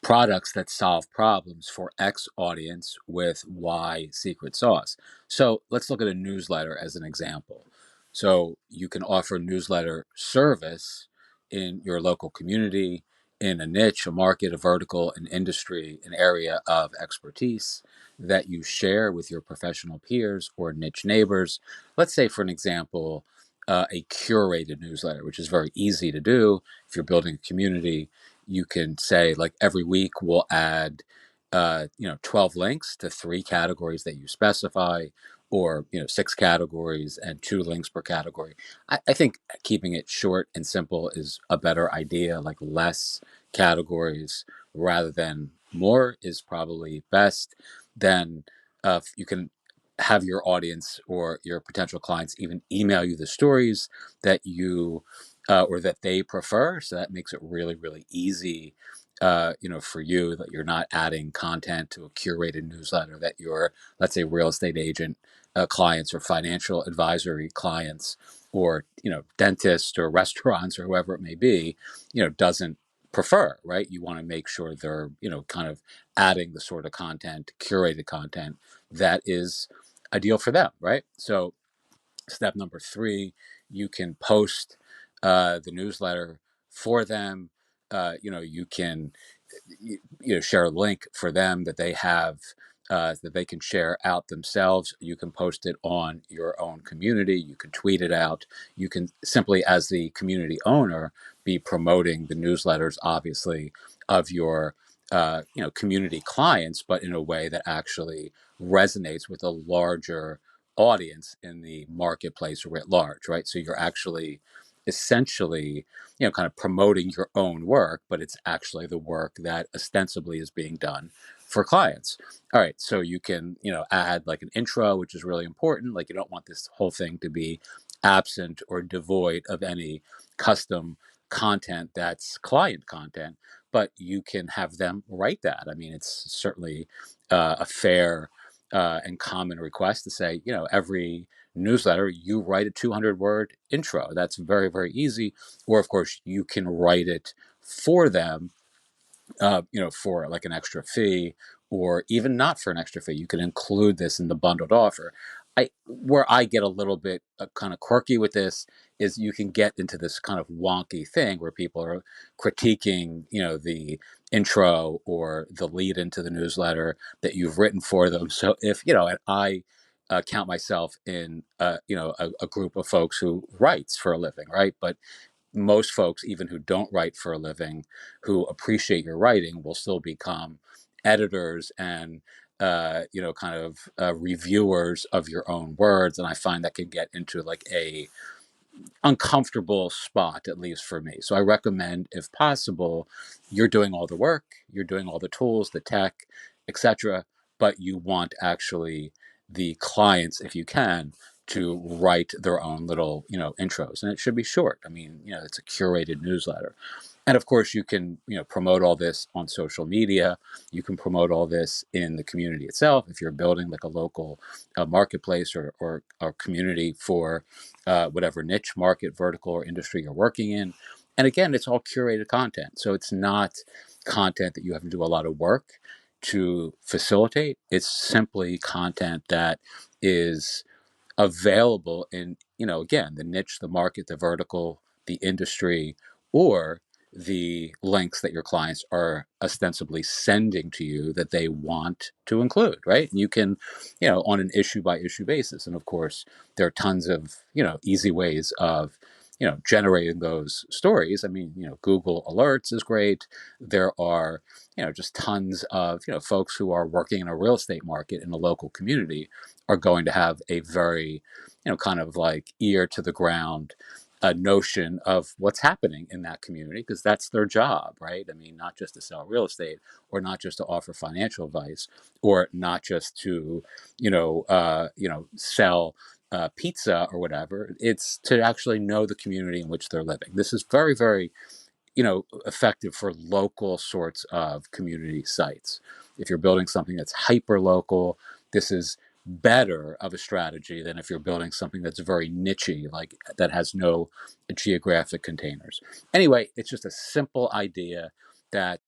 products that solve problems for X audience with Y secret sauce. So let's look at a newsletter as an example. So you can offer newsletter service in your local community, in a niche, a market, a vertical, an industry, an area of expertise that you share with your professional peers or niche neighbors. Let's say, for an example, a curated newsletter, which is very easy to do if you're building a community. You can say, like, every week we'll add 12 links to 3 categories that you specify, or 6 categories and 2 links per category. I think keeping it short and simple is a better idea. Like, less categories rather than more is probably best. Then you can have your audience or your potential clients even email you the stories that you or that they prefer. So that makes it really, really easy, for you, that you're not adding content to a curated newsletter that your, let's say, real estate agent clients or financial advisory clients or, dentists or restaurants or whoever it may be, doesn't prefer, right? You want to make sure they're, kind of adding the sort of content, curated content that is ideal for them, right? So step number 3, you can post the newsletter for them. You can share a link for them that they have, that they can share out themselves. You can post it on your own community. You can tweet it out. You can simply, as the community owner, be promoting the newsletters, obviously, of your community clients, but in a way that actually resonates with a larger audience in the marketplace writ large, right? So you're actually essentially kind of promoting your own work, but it's actually the work that ostensibly is being done for clients. All right, so you can add like an intro, which is really important. Like, you don't want this whole thing to be absent or devoid of any custom content that's client content, but you can have them write that. I mean, it's certainly a fair and common request to say, every newsletter, you write a 200-word intro. That's very, very easy. Or, of course, you can write it for them, for like an extra fee, or even not for an extra fee. You can include this in the bundled offer. Where I get a little bit kind of quirky with this is you can get into this kind of wonky thing where people are critiquing, the intro or the lead into the newsletter that you've written for them. So if, and I count myself in, a group of folks who writes for a living, right? But most folks, even who don't write for a living, who appreciate your writing, will still become editors and kind of reviewers of your own words. And I find that can get into like a uncomfortable spot, at least for me. So I recommend, if possible, you're doing all the work, you're doing all the tools, the tech, etc., but you want actually the clients, if you can, to write their own little, intros, and it should be short. I mean, it's a curated newsletter. And of course, you can, promote all this on social media. You can promote all this in the community itself. If you're building like a local marketplace or community for whatever niche, market, vertical, or industry you're working in. And again, it's all curated content. So it's not content that you have to do a lot of work to facilitate. It's simply content that is available in, again, the niche, the market, the vertical, the industry, or the links that your clients are ostensibly sending to you that they want to include, right? And you can, on an issue by issue basis. And of course, there are tons of, easy ways of, generating those stories. I mean, Google Alerts is great. There are, just tons of, folks who are working in a real estate market in a local community are going to have a very, kind of like ear to the ground notion of what's happening in that community, because that's their job, right? I mean, not just to sell real estate, or not just to offer financial advice, or not just to, sell pizza or whatever. It's to actually know the community in which they're living. This is very, very, effective for local sorts of community sites. If you're building something that's hyper local, this is better of a strategy than if you're building something that's very nichey, like that has no geographic containers. Anyway, it's just a simple idea that